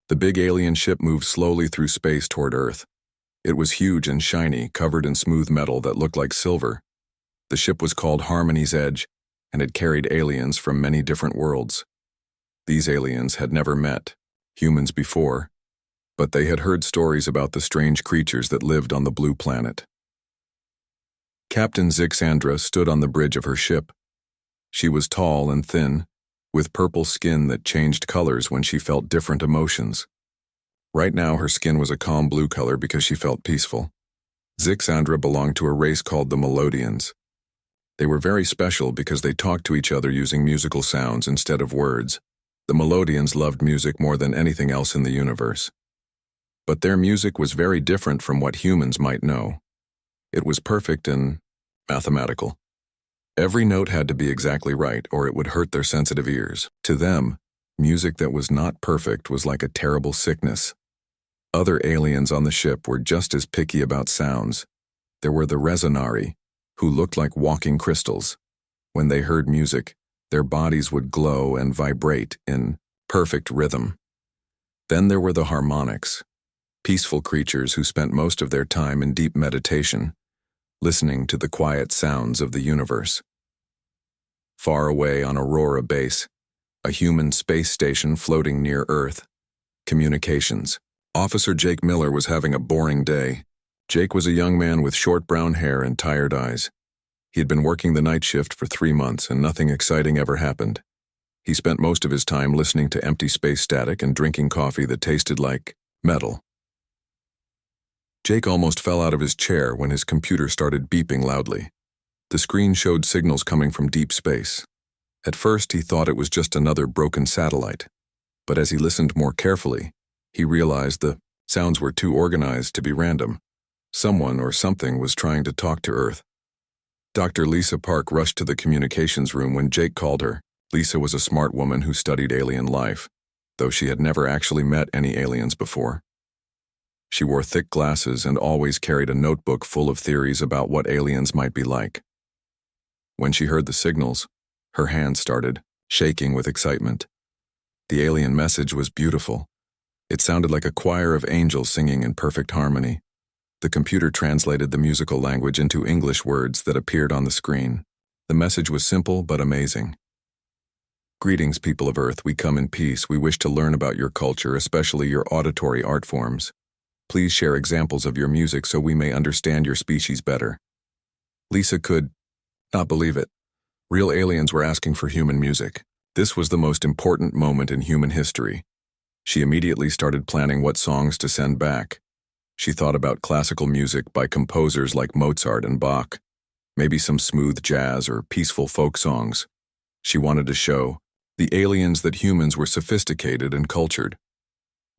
The big alien ship moved slowly through space toward Earth. It was huge and shiny, covered in smooth metal that looked like silver. The ship was called Harmony's Edge, and it carried aliens from many different worlds. These aliens had never met humans before, but they had heard stories about the strange creatures that lived on the blue planet. Captain Zixandra stood on the bridge of her ship. She was tall and thin, with purple skin that changed colors when she felt different emotions. Right now her skin was a calm blue color because she felt peaceful. Zixandra belonged to a race called the Melodians. They were very special because they talked to each other using musical sounds instead of words. The Melodians loved music more than anything else in the universe. But their music was very different from what humans might know. It was perfect and mathematical. Every note had to be exactly right, or it would hurt their sensitive ears. To them, music that was not perfect was like a terrible sickness. Other aliens on the ship were just as picky about sounds. There were the Resonari, who looked like walking crystals. When they heard music, their bodies would glow and vibrate in perfect rhythm. Then there were the Harmonics, peaceful creatures who spent most of their time in deep meditation, listening to the quiet sounds of the universe. Far away on Aurora Base, a human space station floating near Earth. Communications. Officer Jake Miller was having a boring day. Jake was a young man with short brown hair and tired eyes. He had been working the night shift for 3 months and nothing exciting ever happened. He spent most of his time listening to empty space static and drinking coffee that tasted like metal. Jake almost fell out of his chair when his computer started beeping loudly. The screen showed signals coming from deep space. At first, he thought it was just another broken satellite. But as he listened more carefully, he realized the sounds were too organized to be random. Someone or something was trying to talk to Earth. Dr. Lisa Park rushed to the communications room when Jake called her. Lisa was a smart woman who studied alien life, though she had never actually met any aliens before. She wore thick glasses and always carried a notebook full of theories about what aliens might be like. When she heard the signals, her hands started shaking with excitement. The alien message was beautiful. It sounded like a choir of angels singing in perfect harmony. The computer translated the musical language into English words that appeared on the screen. The message was simple but amazing. Greetings, people of Earth. We come in peace. We wish to learn about your culture, especially your auditory art forms. Please share examples of your music so we may understand your species better. Lisa could not believe it. Real aliens were asking for human music. This was the most important moment in human history. She immediately started planning what songs to send back. She thought about classical music by composers like Mozart and Bach, maybe some smooth jazz or peaceful folk songs. She wanted to show the aliens that humans were sophisticated and cultured.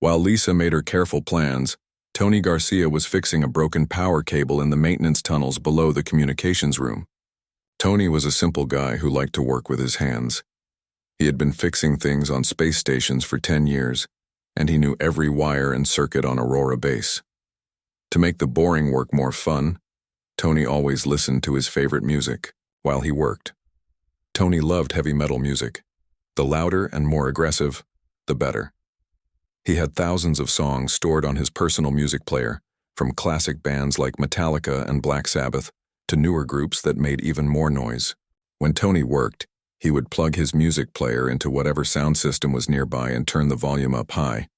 While Lisa made her careful plans, Tony Garcia was fixing a broken power cable in the maintenance tunnels below the communications room. Tony was a simple guy who liked to work with his hands. He had been fixing things on space stations for 10 years, and he knew every wire and circuit on Aurora Base. To make the boring work more fun, Tony always listened to his favorite music while he worked. Tony loved heavy metal music. The louder and more aggressive, the better. He had thousands of songs stored on his personal music player, from classic bands like Metallica and Black Sabbath to newer groups that made even more noise. When Tony worked, he would plug his music player into whatever sound system was nearby and turn the volume up high.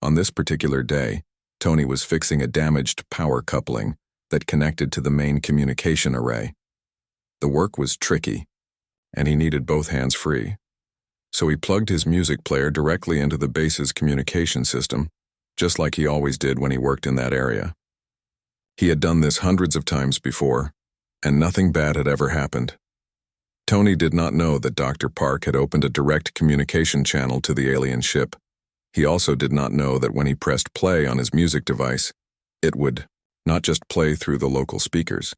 On this particular day, Tony was fixing a damaged power coupling that connected to the main communication array. The work was tricky, and he needed both hands free. So he plugged his music player directly into the base's communication system, just like he always did when he worked in that area. He had done this hundreds of times before, and nothing bad had ever happened. Tony did not know that Dr. Park had opened a direct communication channel to the alien ship. He also did not know that when he pressed play on his music device, it would not just play through the local speakers.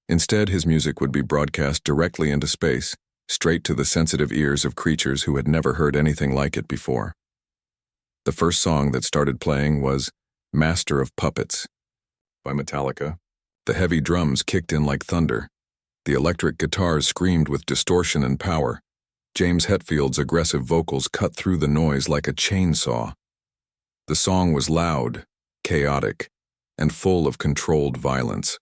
Instead, his music would be broadcast directly into space, straight to the sensitive ears of creatures who had never heard anything like it before. The first song that started playing was Master of Puppets by Metallica. The heavy drums kicked in like thunder. The electric guitars screamed with distortion and power. James Hetfield's aggressive vocals cut through the noise like a chainsaw. The song was loud, chaotic, and full of controlled violence.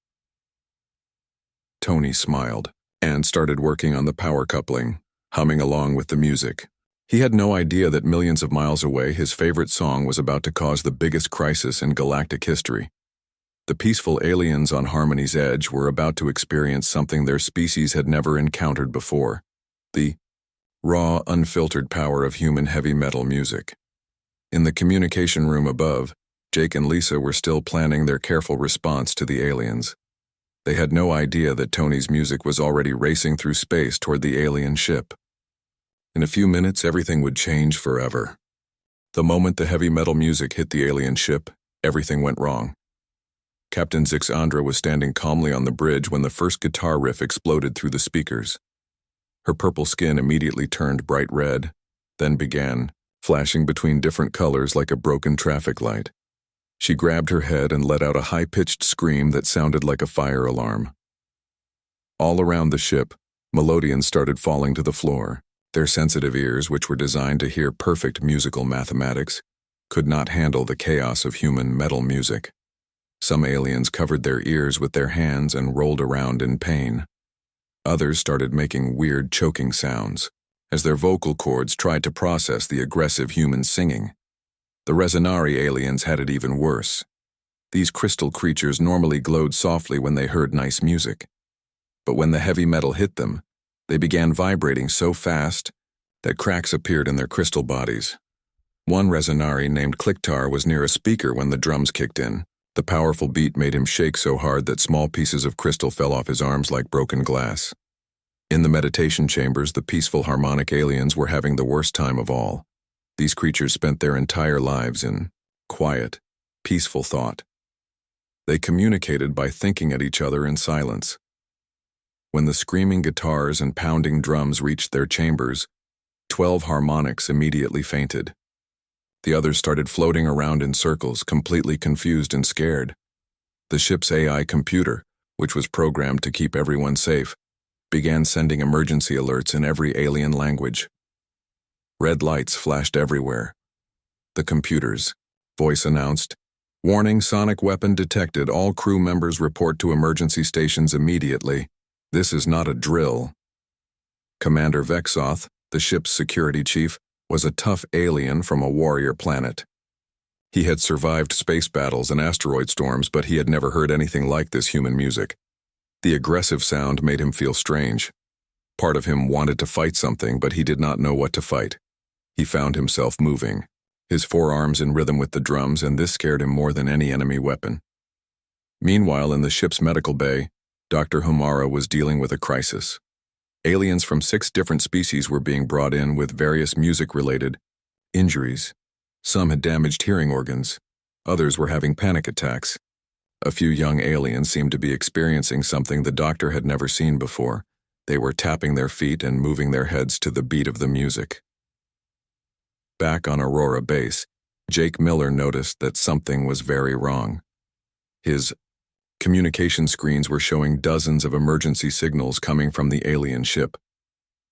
Tony smiled and started working on the power coupling, humming along with the music. He had no idea that millions of miles away, his favorite song was about to cause the biggest crisis in galactic history. The peaceful aliens on Harmony's edge were about to experience something their species had never encountered before: the raw, unfiltered power of human heavy metal music. In the communication room above, Jake and Lisa were still planning their careful response to the aliens. They had no idea that Tony's music was already racing through space toward the alien ship. In a few minutes, everything would change forever. The moment the heavy metal music hit the alien ship, everything went wrong. Captain Zixandra was standing calmly on the bridge when the first guitar riff exploded through the speakers. Her purple skin immediately turned bright red, then began flashing between different colors like a broken traffic light. She grabbed her head and let out a high-pitched scream that sounded like a fire alarm. All around the ship, melodians started falling to the floor. Their sensitive ears, which were designed to hear perfect musical mathematics, could not handle the chaos of human metal music. Some aliens covered their ears with their hands and rolled around in pain. Others started making weird choking sounds as their vocal cords tried to process the aggressive human singing. The Resonari aliens had it even worse. These crystal creatures normally glowed softly when they heard nice music. But when the heavy metal hit them, they began vibrating so fast that cracks appeared in their crystal bodies. One Resonari named Kliktar was near a speaker when the drums kicked in. The powerful beat made him shake so hard that small pieces of crystal fell off his arms like broken glass. In the meditation chambers, the peaceful harmonic aliens were having the worst time of all. These creatures spent their entire lives in quiet, peaceful thought. They communicated by thinking at each other in silence. When the screaming guitars and pounding drums reached their chambers, 12 harmonics immediately fainted. The others started floating around in circles, completely confused and scared. The ship's AI computer, which was programmed to keep everyone safe, began sending emergency alerts in every alien language. Red lights flashed everywhere. The computer's voice announced, "Warning, sonic weapon detected. All crew members report to emergency stations immediately. This is not a drill." Commander Vexoth, the ship's security chief, was a tough alien from a warrior planet. He had survived space battles and asteroid storms, but he had never heard anything like this human music. The aggressive sound made him feel strange. Part of him wanted to fight something, but he did not know what to fight. He found himself moving, his forearms in rhythm with the drums, and this scared him more than any enemy weapon. Meanwhile, in the ship's medical bay, Dr. Humara was dealing with a crisis. Aliens from 6 different species were being brought in with various music-related injuries. Some had damaged hearing organs. Others were having panic attacks. A few young aliens seemed to be experiencing something the doctor had never seen before. They were tapping their feet and moving their heads to the beat of the music. Back on Aurora Base, Jake Miller noticed that something was very wrong. His communication screens were showing dozens of emergency signals coming from the alien ship.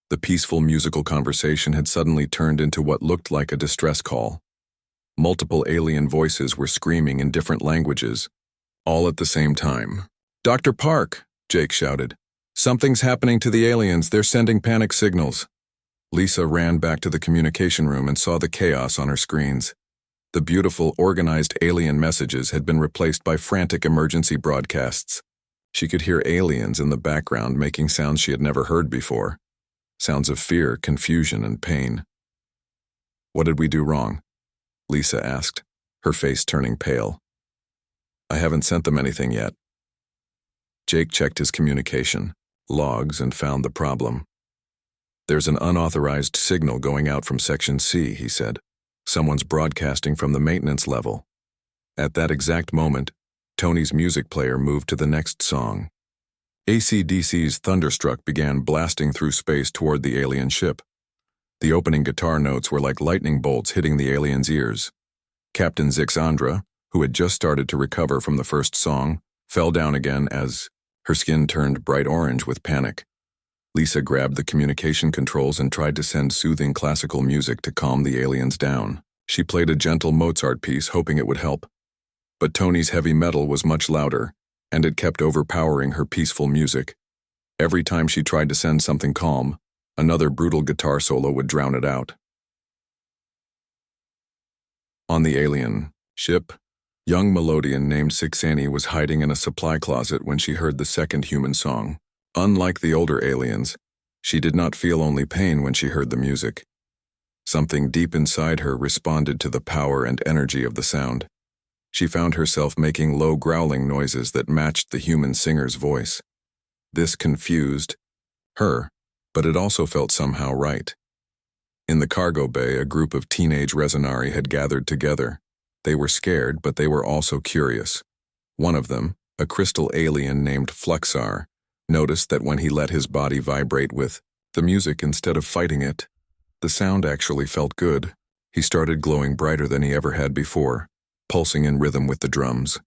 The peaceful musical conversation had suddenly turned into what looked like a distress call. Multiple alien voices were screaming in different languages, all at the same time. "Dr. Park," Jake shouted. "Something's happening to the aliens. They're sending panic signals." Lisa ran back to the communication room and saw the chaos on her screens. The beautiful, organized alien messages had been replaced by frantic emergency broadcasts. She could hear aliens in the background making sounds she had never heard before. Sounds of fear, confusion, and pain. "What did we do wrong?" Lisa asked, her face turning pale. "I haven't sent them anything yet." Jake checked his communication logs and found the problem. "There's an unauthorized signal going out from Section C," he said. "Someone's broadcasting from the maintenance level." At that exact moment, Tony's music player moved to the next song. AC/DC's Thunderstruck began blasting through space toward the alien ship. The opening guitar notes were like lightning bolts hitting the aliens' ears. Captain Zixandra, who had just started to recover from the first song, fell down again as her skin turned bright orange with panic. Lisa grabbed the communication controls and tried to send soothing classical music to calm the aliens down. She played a gentle Mozart piece, hoping it would help. But Tony's heavy metal was much louder, and it kept overpowering her peaceful music. Every time she tried to send something calm, another brutal guitar solo would drown it out. On the alien ship, young Melodian named Sixani was hiding in a supply closet when she heard the second human song. Unlike the older aliens, she did not feel only pain when she heard the music. Something deep inside her responded to the power and energy of the sound. She found herself making low growling noises that matched the human singer's voice. This confused her, but it also felt somehow right. In the cargo bay, a group of teenage Resonari had gathered together. They were scared, but they were also curious. One of them, a crystal alien named Fluxar, noticed that when he let his body vibrate with the music instead of fighting it, the sound actually felt good. He started glowing brighter than he ever had before, pulsing in rhythm with the drums.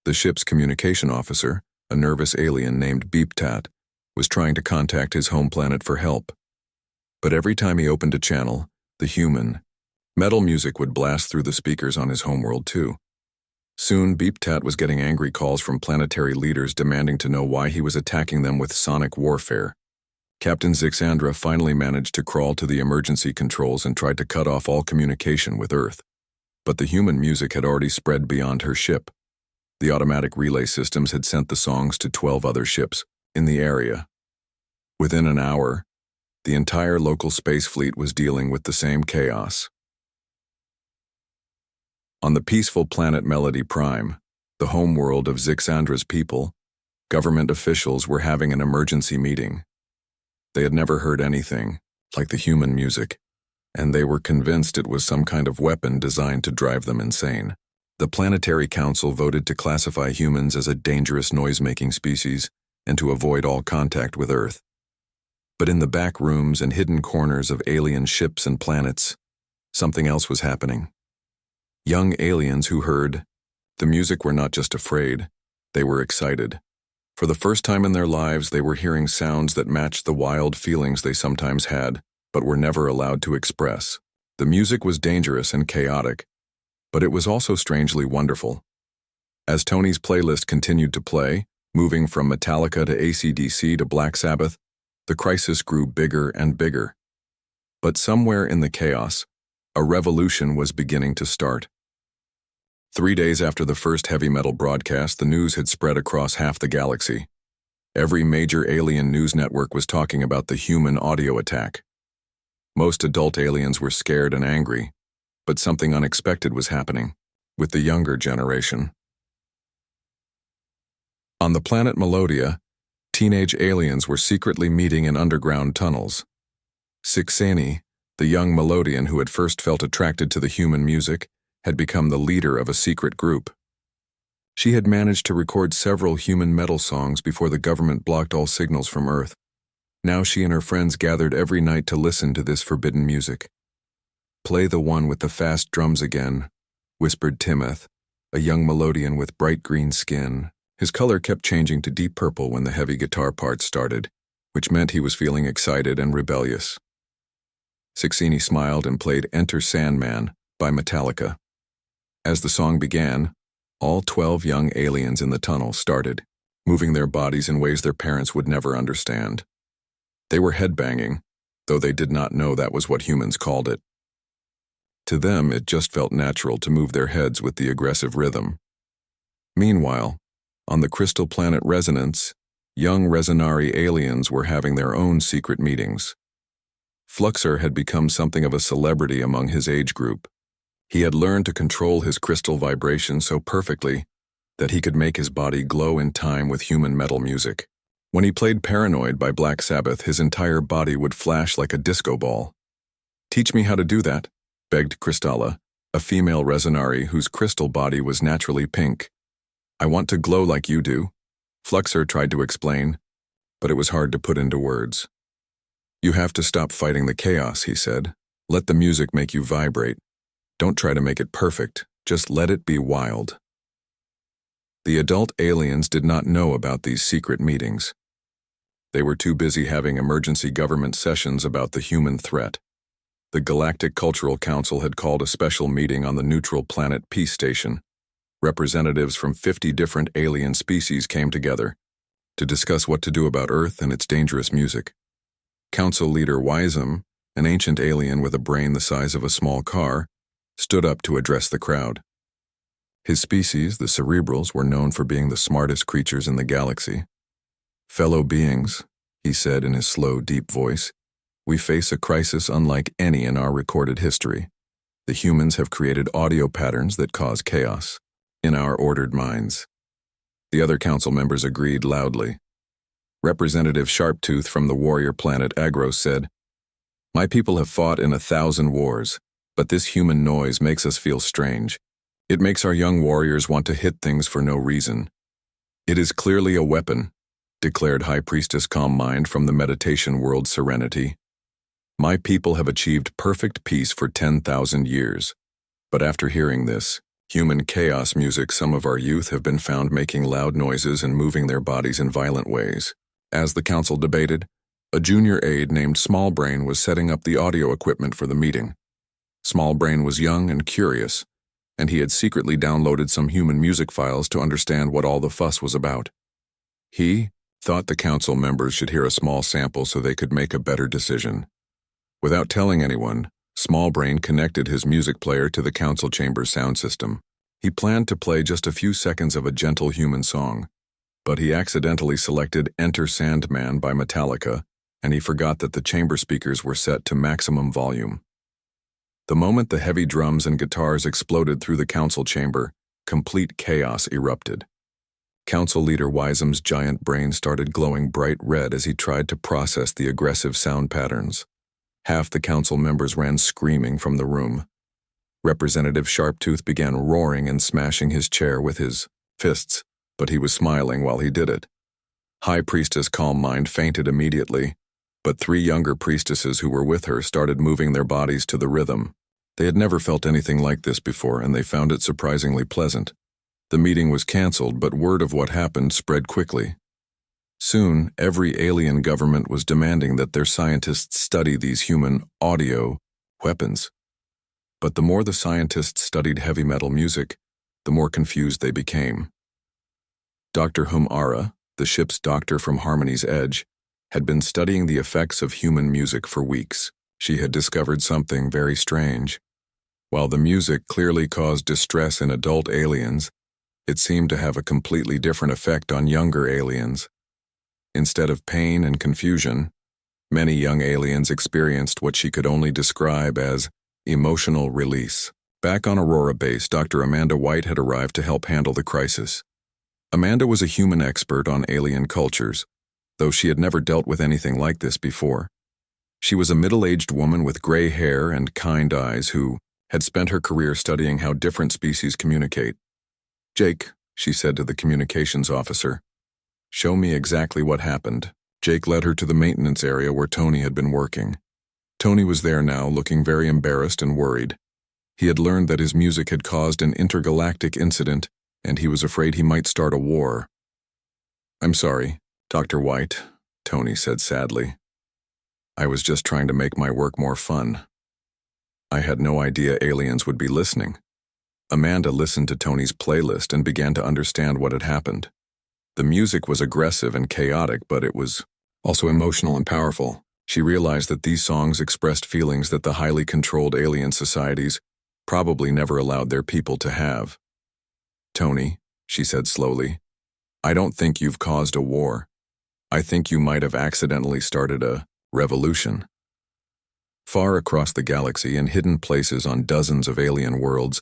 The ship's communication officer, a nervous alien named Beeptat, was trying to contact his home planet for help. But every time he opened a channel, the human metal music would blast through the speakers on his homeworld too. Soon, Beeptat was getting angry calls from planetary leaders demanding to know why he was attacking them with sonic warfare. Captain Zixandra finally managed to crawl to the emergency controls and tried to cut off all communication with Earth. But the human music had already spread beyond her ship. The automatic relay systems had sent the songs to 12 other ships in the area. Within an hour, the entire local space fleet was dealing with the same chaos. On the peaceful planet Melody Prime, the homeworld of Zixandra's people, government officials were having an emergency meeting. They had never heard anything like the human music, and they were convinced it was some kind of weapon designed to drive them insane. The Planetary Council voted to classify humans as a dangerous noise-making species and to avoid all contact with Earth. But in the back rooms and hidden corners of alien ships and planets, something else was happening. Young aliens who heard the music were not just afraid, they were excited. For the first time in their lives, they were hearing sounds that matched the wild feelings they sometimes had, but were never allowed to express. The music was dangerous and chaotic, but it was also strangely wonderful. As Tony's playlist continued to play, moving from Metallica to AC/DC to Black Sabbath, the crisis grew bigger and bigger. But somewhere in the chaos, a revolution was beginning to start. 3 days after the first heavy metal broadcast, the news had spread across half the galaxy. Every major alien news network was talking about the human audio attack. Most adult aliens were scared and angry, but something unexpected was happening with the younger generation. On the planet Melodia, teenage aliens were secretly meeting in underground tunnels. Sixani, the young Melodian who had first felt attracted to the human music, had become the leader of a secret group. She had managed to record several human metal songs before the government blocked all signals from Earth. Now she and her friends gathered every night to listen to this forbidden music. "Play the one with the fast drums again," whispered Timoth, a young Melodian with bright green skin. His color kept changing to deep purple when the heavy guitar parts started, which meant he was feeling excited and rebellious. Sixini smiled and played Enter Sandman by Metallica. As the song began, all 12 young aliens in the tunnel started, moving their bodies in ways their parents would never understand. They were headbanging, though they did not know that was what humans called it. To them, it just felt natural to move their heads with the aggressive rhythm. Meanwhile, on the crystal planet Resonance, young Resonari aliens were having their own secret meetings. Fluxar had become something of a celebrity among his age group. He had learned to control his crystal vibration so perfectly that he could make his body glow in time with human metal music. When he played Paranoid by Black Sabbath, his entire body would flash like a disco ball. "Teach me how to do that," begged Kristalla, a female Resonari whose crystal body was naturally pink. "I want to glow like you do," Fluxar tried to explain, but it was hard to put into words. "You have to stop fighting the chaos," he said. "Let the music make you vibrate. Don't try to make it perfect, just let it be wild." The adult aliens did not know about these secret meetings. They were too busy having emergency government sessions about the human threat. The Galactic Cultural Council had called a special meeting on the neutral planet Peace Station. Representatives from 50 different alien species came together to discuss what to do about Earth and its dangerous music. Council leader Wisem, an ancient alien with a brain the size of a small car, stood up to address the crowd. His species, the Cerebrals, were known for being the smartest creatures in the galaxy. "Fellow beings," he said in his slow, deep voice, "we face a crisis unlike any in our recorded history. The humans have created audio patterns that cause chaos in our ordered minds." The other council members agreed loudly. Representative Sharptooth from the warrior planet Agros said, "My people have fought in 1,000 wars, but this human noise makes us feel strange. It makes our young warriors want to hit things for no reason." "It is clearly a weapon," declared High Priestess Calm Mind from the meditation world Serenity. "My people have achieved perfect peace for 10,000 years. But after hearing this human chaos music, some of our youth have been found making loud noises and moving their bodies in violent ways." As the council debated, a junior aide named Smallbrain was setting up the audio equipment for the meeting. Smallbrain was young and curious, and he had secretly downloaded some human music files to understand what all the fuss was about. He thought the council members should hear a small sample so they could make a better decision. Without telling anyone, Smallbrain connected his music player to the council chamber's sound system. He planned to play just a few seconds of a gentle human song, but he accidentally selected Enter Sandman by Metallica, and he forgot that the chamber speakers were set to maximum volume. The moment the heavy drums and guitars exploded through the council chamber, complete chaos erupted. Council leader Wisem's giant brain started glowing bright red as he tried to process the aggressive sound patterns. Half the council members ran screaming from the room. Representative Sharptooth began roaring and smashing his chair with his fists, but he was smiling while he did it. High Priestess Calm Mind fainted immediately, but 3 younger priestesses who were with her started moving their bodies to the rhythm. They had never felt anything like this before, and they found it surprisingly pleasant. The meeting was canceled, but word of what happened spread quickly. Soon, every alien government was demanding that their scientists study these human audio weapons. But the more the scientists studied heavy metal music, the more confused they became. Dr. Humara, the ship's doctor from Harmony's Edge, had been studying the effects of human music for weeks. She had discovered something very strange. While the music clearly caused distress in adult aliens, it seemed to have a completely different effect on younger aliens. Instead of pain and confusion, many young aliens experienced what she could only describe as emotional release. Back on Aurora Base, Dr. Amanda White had arrived to help handle the crisis. Amanda was a human expert on alien cultures, though she had never dealt with anything like this before. She was a middle-aged woman with gray hair and kind eyes who had spent her career studying how different species communicate. "Jake," she said to the communications officer, "show me exactly what happened." Jake led her to the maintenance area where Tony had been working. Tony was there now, looking very embarrassed and worried. He had learned that his music had caused an intergalactic incident, and he was afraid he might start a war. "I'm sorry, Dr. White," Tony said sadly. "I was just trying to make my work more fun. I had no idea aliens would be listening." Amanda listened to Tony's playlist and began to understand what had happened. The music was aggressive and chaotic, but it was also emotional and powerful. She realized that these songs expressed feelings that the highly controlled alien societies probably never allowed their people to have. "Tony," she said slowly, "I don't think you've caused a war. I think you might have accidentally started a revolution." Far across the galaxy, in hidden places on dozens of alien worlds,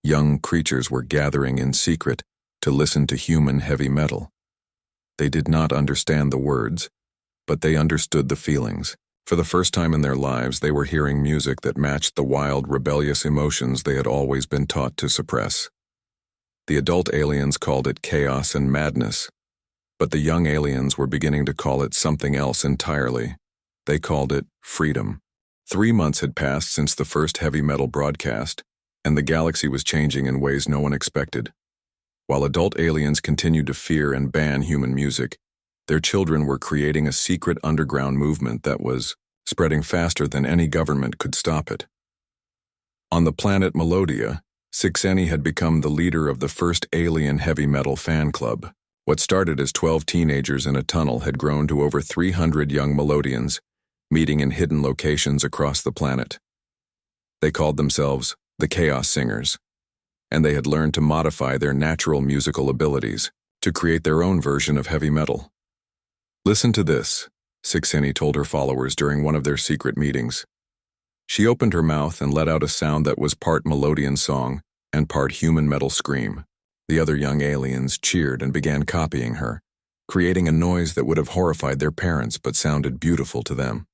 young creatures were gathering in secret to listen to human heavy metal. They did not understand the words, but they understood the feelings. For the first time in their lives, they were hearing music that matched the wild, rebellious emotions they had always been taught to suppress. The adult aliens called it chaos and madness, but the young aliens were beginning to call it something else entirely. They called it freedom. 3 months had passed since the first heavy metal broadcast, and the galaxy was changing in ways no one expected. While adult aliens continued to fear and ban human music, their children were creating a secret underground movement that was spreading faster than any government could stop it. On the planet Melodia, Sixeni had become the leader of the first alien heavy metal fan club. What started as 12 teenagers in a tunnel had grown to over 300 young Melodians, meeting in hidden locations across the planet. They called themselves the Chaos Singers, and they had learned to modify their natural musical abilities to create their own version of heavy metal. "Listen to this," Sixeni told her followers during one of their secret meetings. She opened her mouth and let out a sound that was part Melodian song and part human metal scream. The other young aliens cheered and began copying her, creating a noise that would have horrified their parents but sounded beautiful to them.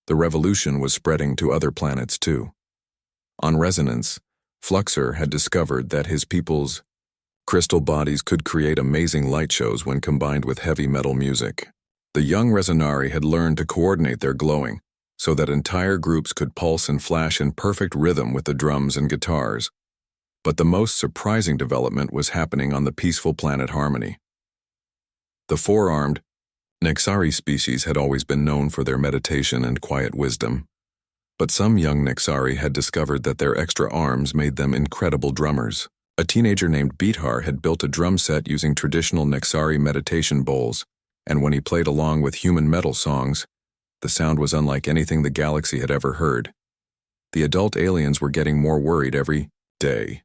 The revolution was spreading to other planets too. On Resonance, Fluxer had discovered that his people's crystal bodies could create amazing light shows when combined with heavy metal music. The young Resonari had learned to coordinate their glowing so that entire groups could pulse and flash in perfect rhythm with the drums and guitars. But the most surprising development was happening on the peaceful planet Harmony. The four-armed Nexari species had always been known for their meditation and quiet wisdom, but some young Nexari had discovered that their extra arms made them incredible drummers. A teenager named Beathar had built a drum set using traditional Nexari meditation bowls, and when he played along with human metal songs, the sound was unlike anything the galaxy had ever heard. The adult aliens were getting more worried every day.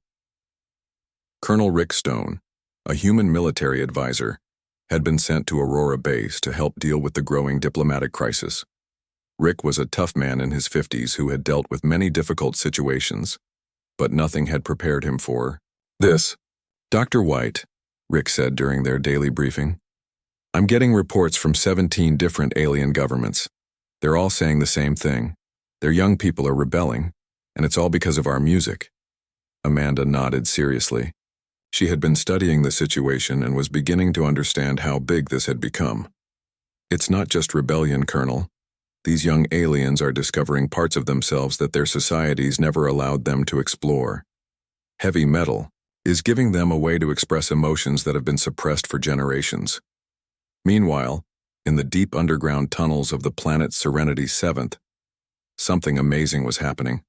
Colonel Rick Stone, a human military advisor, had been sent to Aurora Base to help deal with the growing diplomatic crisis. Rick was a tough man in his 50s who had dealt with many difficult situations, but nothing had prepared him for this. "Dr. White," Rick said during their daily briefing, "I'm getting reports from 17 different alien governments. They're all saying the same thing. Their young people are rebelling, and it's all because of our music." Amanda nodded seriously. She had been studying the situation and was beginning to understand how big this had become. "It's not just rebellion, Colonel. These young aliens are discovering parts of themselves that their societies never allowed them to explore. Heavy metal is giving them a way to express emotions that have been suppressed for generations." Meanwhile, in the deep underground tunnels of the planet Serenity 7th, something amazing was happening.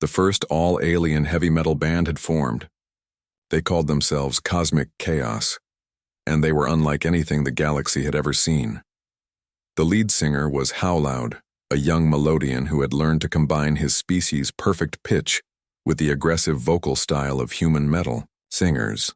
The first all-alien heavy metal band had formed. They called themselves Cosmic Chaos, and they were unlike anything the galaxy had ever seen. The lead singer was Howloud, a young melodian who had learned to combine his species' perfect pitch with the aggressive vocal style of human metal singers.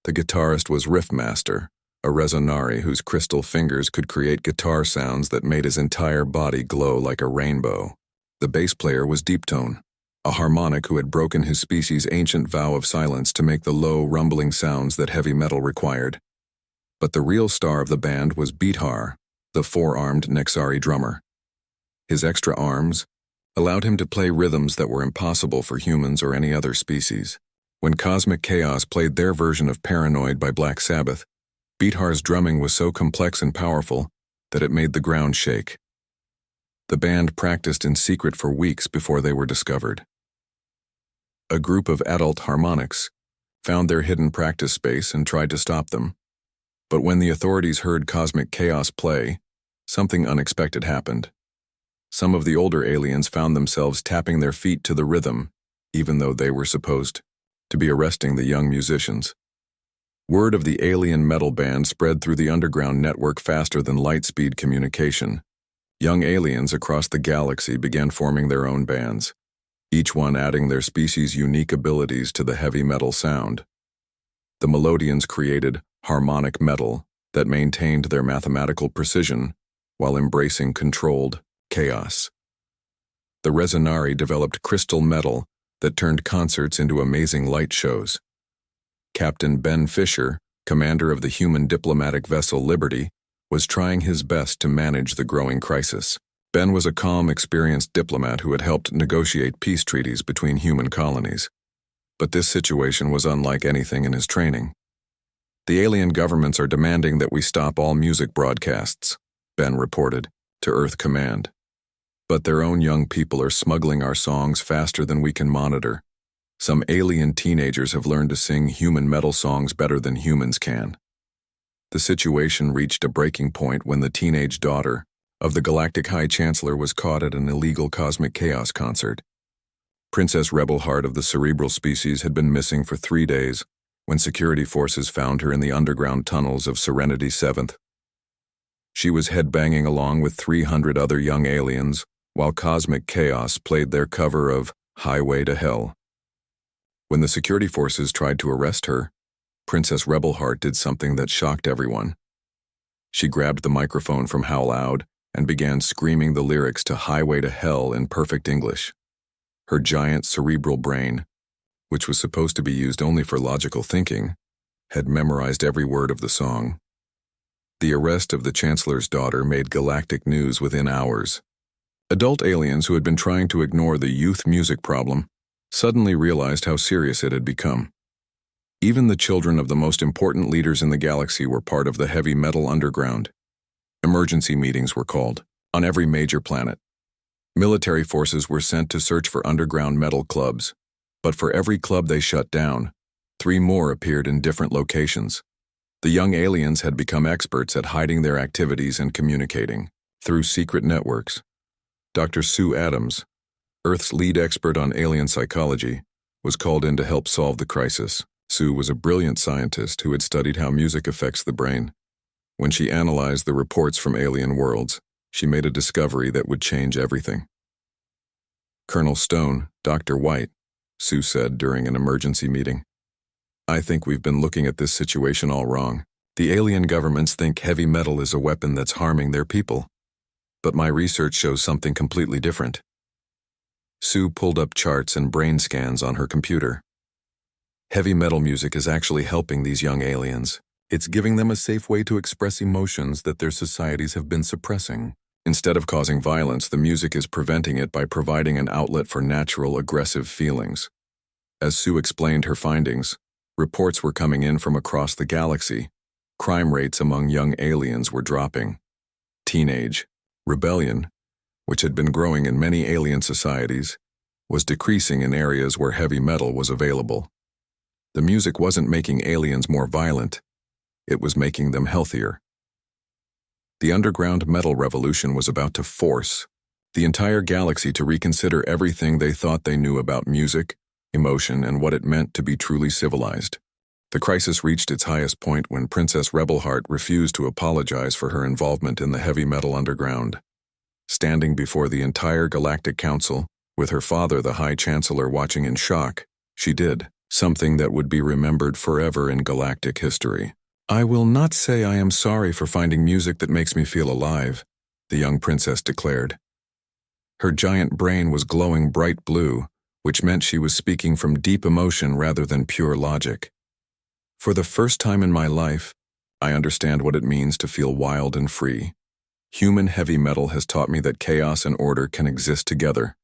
The guitarist was Riffmaster, a Resonari whose crystal fingers could create guitar sounds that made his entire body glow like a rainbow. The bass player was Deeptone, a harmonic who had broken his species' ancient vow of silence to make the low, rumbling sounds that heavy metal required. But the real star of the band was Beathar, the four-armed Nexari drummer. His extra arms allowed him to play rhythms that were impossible for humans or any other species. When Cosmic Chaos played their version of Paranoid by Black Sabbath, Beathar's drumming was so complex and powerful that it made the ground shake. The band practiced in secret for weeks before they were discovered. A group of adult harmonics found their hidden practice space and tried to stop them. But when the authorities heard Cosmic Chaos play, something unexpected happened. Some of the older aliens found themselves tapping their feet to the rhythm, even though they were supposed to be arresting the young musicians. Word of the alien metal band spread through the underground network faster than light-speed communication. Young aliens across the galaxy began forming their own bands, each one adding their species' unique abilities to the heavy metal sound. The Melodians created harmonic metal that maintained their mathematical precision while embracing controlled chaos. The Resonari developed crystal metal that turned concerts into amazing light shows. Captain Ben Fisher, commander of the human diplomatic vessel Liberty, was trying his best to manage the growing crisis. Ben was a calm, experienced diplomat who had helped negotiate peace treaties between human colonies. But this situation was unlike anything in his training. "The alien governments are demanding that we stop all music broadcasts," Ben reported to Earth Command. "But their own young people are smuggling our songs faster than we can monitor. Some alien teenagers have learned to sing human metal songs better than humans can." The situation reached a breaking point when the teenage daughter of the Galactic High Chancellor was caught at an illegal cosmic chaos concert. Princess Rebelheart of the cerebral species had been missing for 3 days when security forces found her in the underground tunnels of Serenity 7th. She was headbanging along with 300 other young aliens while cosmic chaos played their cover of Highway to Hell. When the security forces tried to arrest her, Princess Rebelheart did something that shocked everyone. She grabbed the microphone from How Loud and began screaming the lyrics to Highway to Hell in perfect English. Her giant cerebral brain, which was supposed to be used only for logical thinking, had memorized every word of the song. The arrest of the Chancellor's daughter made galactic news within hours. Adult aliens who had been trying to ignore the youth music problem suddenly realized how serious it had become. Even the children of the most important leaders in the galaxy were part of the heavy metal underground. Emergency meetings were called on every major planet. Military forces were sent to search for underground metal clubs, but for every club they shut down, 3 more appeared in different locations. The young aliens had become experts at hiding their activities and communicating through secret networks. Dr. Sue Adams, Earth's lead expert on alien psychology, was called in to help solve the crisis. Sue was a brilliant scientist who had studied how music affects the brain. When she analyzed the reports from alien worlds, she made a discovery that would change everything. Colonel Stone, Dr. White, Sue said during an emergency meeting. I think we've been looking at this situation all wrong. The alien governments think heavy metal is a weapon that's harming their people. But my research shows something completely different. Sue pulled up charts and brain scans on her computer. Heavy metal music is actually helping these young aliens. It's giving them a safe way to express emotions that their societies have been suppressing. Instead of causing violence, the music is preventing it by providing an outlet for natural, aggressive feelings. As Sue explained her findings, reports were coming in from across the galaxy. Crime rates among young aliens were dropping. Teenage rebellion, which had been growing in many alien societies, was decreasing in areas where heavy metal was available. The music wasn't making aliens more violent, it was making them healthier. The underground metal revolution was about to force the entire galaxy to reconsider everything they thought they knew about music, emotion, and what it meant to be truly civilized. The crisis reached its highest point when Princess Rebelheart refused to apologize for her involvement in the heavy metal underground. Standing before the entire Galactic Council, with her father, the High Chancellor, watching in shock, she did something that would be remembered forever in galactic history. I will not say I am sorry for finding music that makes me feel alive, the young princess declared. Her giant brain was glowing bright blue, which meant she was speaking from deep emotion rather than pure logic. For the first time in my life, I understand what it means to feel wild and free. Human heavy metal has taught me that chaos and order can exist together.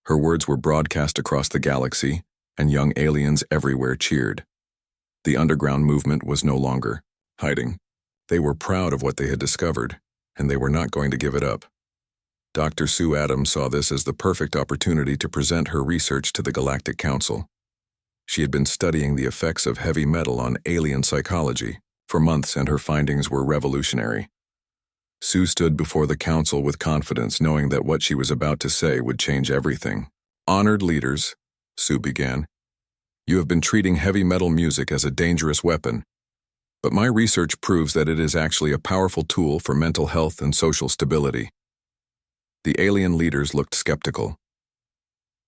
Her words were broadcast across the galaxy, and young aliens everywhere cheered. The underground movement was no longer hiding. They were proud of what they had discovered, and they were not going to give it up. Dr. Sue Adams saw this as the perfect opportunity to present her research to the Galactic Council. She had been studying the effects of heavy metal on alien psychology for months, and her findings were revolutionary. Sue stood before the council with confidence, knowing that what she was about to say would change everything. Honored leaders, Sue began, you have been treating heavy metal music as a dangerous weapon, but my research proves that it is actually a powerful tool for mental health and social stability. The alien leaders looked skeptical.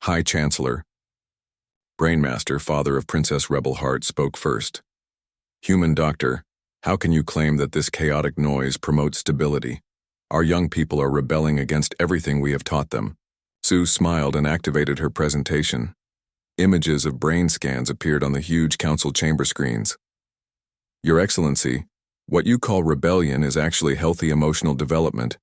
High Chancellor, Brainmaster, father of Princess Rebelheart, spoke first. Human doctor, how can you claim that this chaotic noise promotes stability? Our young people are rebelling against everything we have taught them. Sue smiled and activated her presentation. Images of brain scans appeared on the huge council chamber screens. Your Excellency, what you call rebellion is actually healthy emotional development.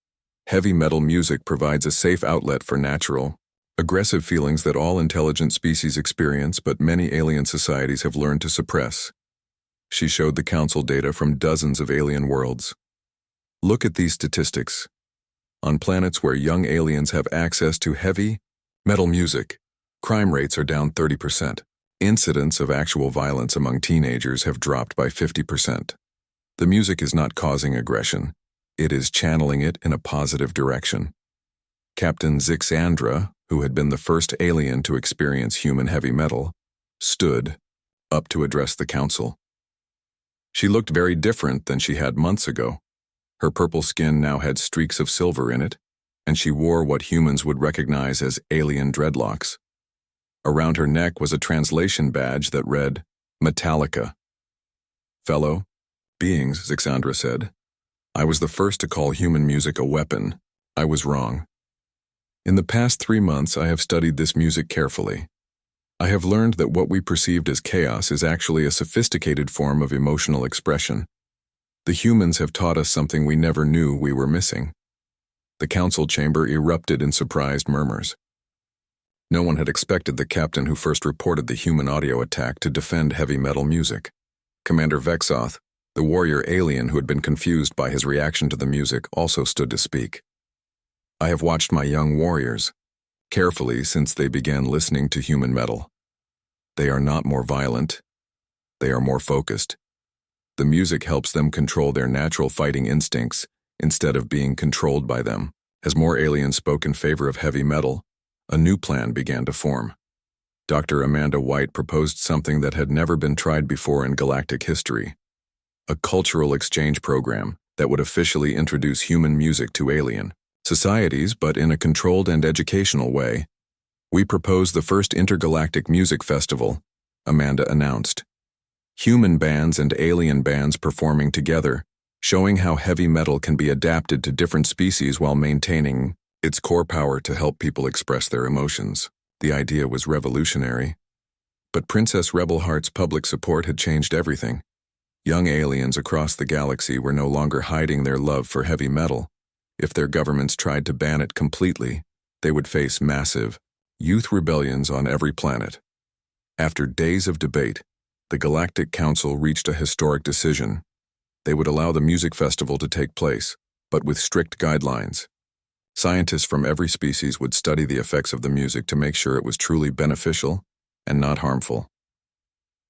Heavy metal music provides a safe outlet for natural, aggressive feelings that all intelligent species experience, but many alien societies have learned to suppress. She showed the council data from dozens of alien worlds. Look at these statistics. On planets where young aliens have access to heavy metal music, crime rates are down 30%. Incidents of actual violence among teenagers have dropped by 50%. The music is not causing aggression. It is channeling it in a positive direction. Captain Zixandra, who had been the first alien to experience human heavy metal, stood up to address the council. She looked very different than she had months ago. Her purple skin now had streaks of silver in it, and she wore what humans would recognize as alien dreadlocks. Around her neck was a translation badge that read, Metallica. Fellow beings, Zixandra said, I was the first to call human music a weapon. I was wrong. In the past 3 months, I have studied this music carefully. I have learned that what we perceived as chaos is actually a sophisticated form of emotional expression. The humans have taught us something we never knew we were missing. The council chamber erupted in surprised murmurs. No one had expected the captain who first reported the human audio attack to defend heavy metal music. Commander Vexoth, the warrior alien who had been confused by his reaction to the music, also stood to speak. I have watched my young warriors carefully since they began listening to human metal. They are not more violent. They are more focused. The music helps them control their natural fighting instincts instead of being controlled by them. As more aliens spoke in favor of heavy metal, a new plan began to form. Dr. Amanda White proposed something that had never been tried before in galactic history: a cultural exchange program that would officially introduce human music to alien societies, but in a controlled and educational way. We propose the first intergalactic music festival, Amanda announced. Human bands and alien bands performing together, showing how heavy metal can be adapted to different species while maintaining its core power to help people express their emotions. The idea was revolutionary. But Princess Rebelheart's public support had changed everything. Young aliens across the galaxy were no longer hiding their love for heavy metal. If their governments tried to ban it completely, they would face massive youth rebellions on every planet. After days of debate, the Galactic Council reached a historic decision. They would allow the music festival to take place, but with strict guidelines. Scientists from every species would study the effects of the music to make sure it was truly beneficial and not harmful.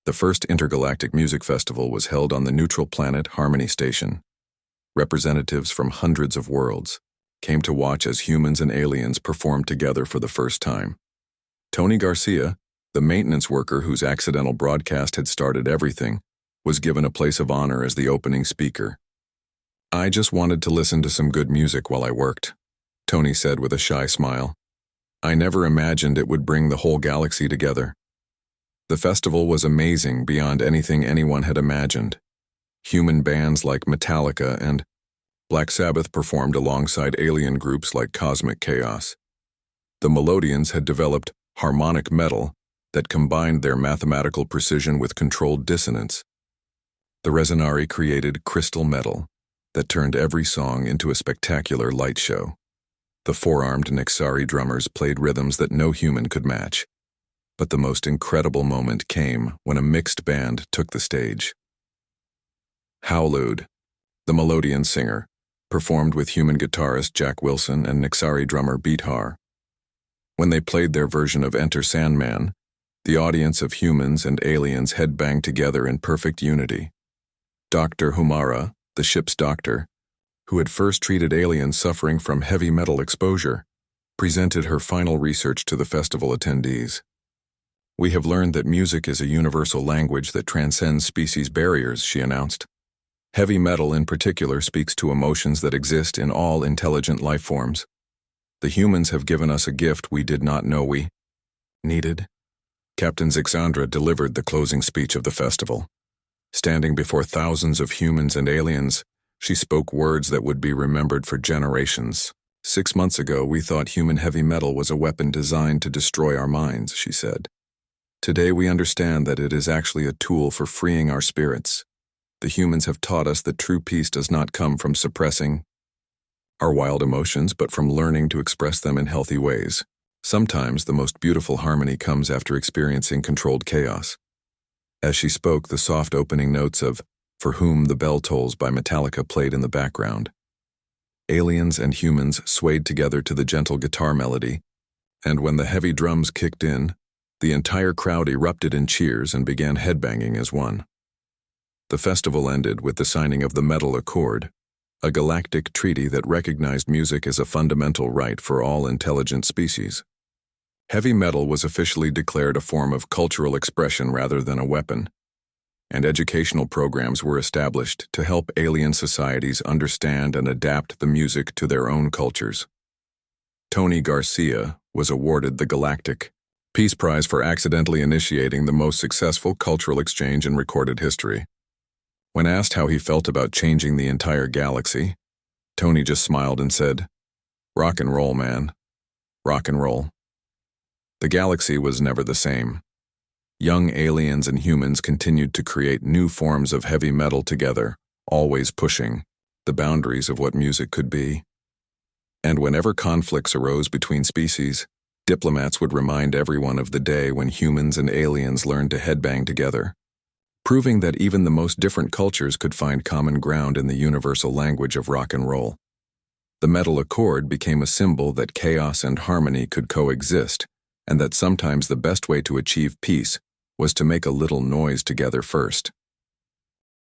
The first intergalactic music festival was held on the neutral planet Harmony Station. Representatives from hundreds of worlds came to watch as humans and aliens performed together for the first time. Tony Garcia, the maintenance worker whose accidental broadcast had started everything, was given a place of honor as the opening speaker. I just wanted to listen to some good music while I worked, Tony said with a shy smile. I never imagined it would bring the whole galaxy together. The festival was amazing beyond anything anyone had imagined. Human bands like Metallica and Black Sabbath performed alongside alien groups like Cosmic Chaos. The Melodians had developed harmonic metal that combined their mathematical precision with controlled dissonance. The Resonari created crystal metal that turned every song into a spectacular light show. The four-armed Nixari drummers played rhythms that no human could match. But the most incredible moment came when a mixed band took the stage. Howlud, the Melodian singer, performed with human guitarist Jack Wilson and Nixari drummer Beathar. When they played their version of Enter Sandman, the audience of humans and aliens headbanged together in perfect unity. Dr. Humara, the ship's doctor, who had first treated aliens suffering from heavy metal exposure, presented her final research to the festival attendees. We have learned that music is a universal language that transcends species barriers, she announced. Heavy metal in particular speaks to emotions that exist in all intelligent life forms. The humans have given us a gift we did not know we needed. Captain Zixandra delivered the closing speech of the festival. Standing before thousands of humans and aliens, she spoke words that would be remembered for generations. 6 months ago, we thought human heavy metal was a weapon designed to destroy our minds, she said. Today we understand that it is actually a tool for freeing our spirits. The humans have taught us that true peace does not come from suppressing our wild emotions, but from learning to express them in healthy ways. Sometimes the most beautiful harmony comes after experiencing controlled chaos. As she spoke, the soft opening notes of For Whom the Bell Tolls by Metallica played in the background. Aliens and humans swayed together to the gentle guitar melody, and when the heavy drums kicked in, the entire crowd erupted in cheers and began headbanging as one. The festival ended with the signing of the Metal Accord, a galactic treaty that recognized music as a fundamental right for all intelligent species. Heavy metal was officially declared a form of cultural expression rather than a weapon, and educational programs were established to help alien societies understand and adapt the music to their own cultures. Tony Garcia was awarded the Galactic Peace Prize for accidentally initiating the most successful cultural exchange in recorded history. When asked how he felt about changing the entire galaxy, Tony just smiled and said, "Rock and roll, man. Rock and roll." The galaxy was never the same. Young aliens and humans continued to create new forms of heavy metal together, always pushing the boundaries of what music could be. And whenever conflicts arose between species, diplomats would remind everyone of the day when humans and aliens learned to headbang together, proving that even the most different cultures could find common ground in the universal language of rock and roll. The metal accord became a symbol that chaos and harmony could coexist, and that sometimes the best way to achieve peace was to make a little noise together first.